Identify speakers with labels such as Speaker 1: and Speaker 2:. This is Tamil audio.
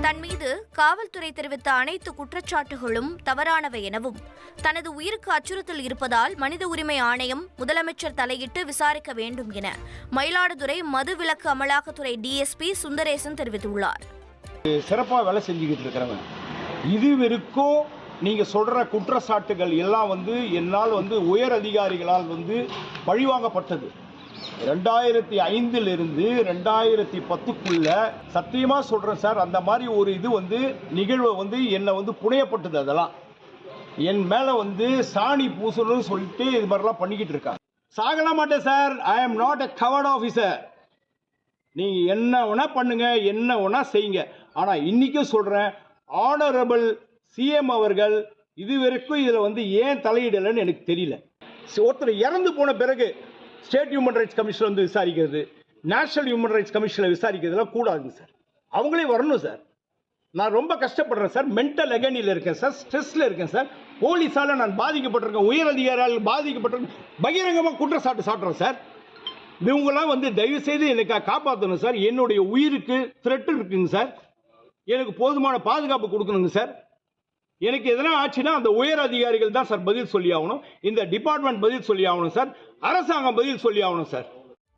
Speaker 1: தன் மீது காவல்துறை தெரிவித்த அனைத்து குற்றச்சாட்டுகளும் தவறானவை எனவும் தனது உயிருக்கு அச்சுறுத்தல் இருப்பதால் மனித உரிமை ஆணையம் முதலமைச்சர் தலையிட்டு விசாரிக்க வேண்டும் என மயிலாடுதுறை மதுவிலக்கு அமலாக்கத்துறை டிஎஸ்பி சுந்தரேசன் தெரிவித்துள்ளார்.
Speaker 2: சிறப்பாக வேலை செஞ்சுக்கிட்டு இருக்கிறவன் இதுவரைக்கும் நீங்க சொல்ற குற்றச்சாட்டுகள் எல்லாம் என்னால் உயர் அதிகாரிகளால் பழிவாங்கப்பட்டது. 2005 2010 சத்தியமா சொல்றேன் சார், அந்த மாதிரி ஒரு இது நிகழ்வு என்னை புனையப்பட்டது. அதெல்லாம் என் மேல சாணி பூசணும்னு சொல்லிட்டு இது மாதிரிலாம் பண்ணிக்கிட்டு இருக்காங்க. சாகலாம் மாட்டேன் sir. I am not a covert officer. நீங்க என்ன வேணா பண்ணுங்க, என்ன வேணா செய்யுங்க. ஆனா இன்னைக்கும் சொல்றேன், ஆனரபிள் சிஎம் அவர்கள் இதுவரைக்கும் இதுல ஏன் தலையிடலன்னு எனக்கு தெரியல. ஒருத்தர் இறந்து போன பிறகு ஸ்டேட் ஹியூமன் ரைட்ஸ் கமிஷன் விசாரிக்கிறது, நேஷனல் ஹியூமன் ரைட்ஸ் கமிஷனில் விசாரிக்கிறதுலாம் கூடாது சார். அவங்களே வரணும் சார். நான் ரொம்ப கஷ்டப்படுறேன் சார், மென்டல் அகனியில் இருக்கேன் சார், ஸ்ட்ரெஸ்ல இருக்கேன் சார். போலீஸால நான் பாதிக்கப்பட்டிருக்கேன், உயர் அதிகாரியால் பாதிக்கப்பட்டிருக்கேன், பகிரங்கமாக குற்றச்சாட்டு சாட்டுறேன் சார். இவங்கெல்லாம் தயவு செய்து எனக்கு காப்பாற்றணும் சார். என்னுடைய உயிருக்கு த்ரெட் இருக்குங்க சார். எனக்கு போதுமான பாதுகாப்பு கொடுக்கணுங்க சார். எனக்கு எதனா ஆச்சுன்னா அந்த உயர் அதிகாரிகள் தான் சார் பதில் சொல்லி ஆகணும். இந்த டிபார்ட்மெண்ட் பதில் சொல்லி ஆகணும் சார். அரசாங்கம் பதில் சொல்லி ஆகணும் சார்.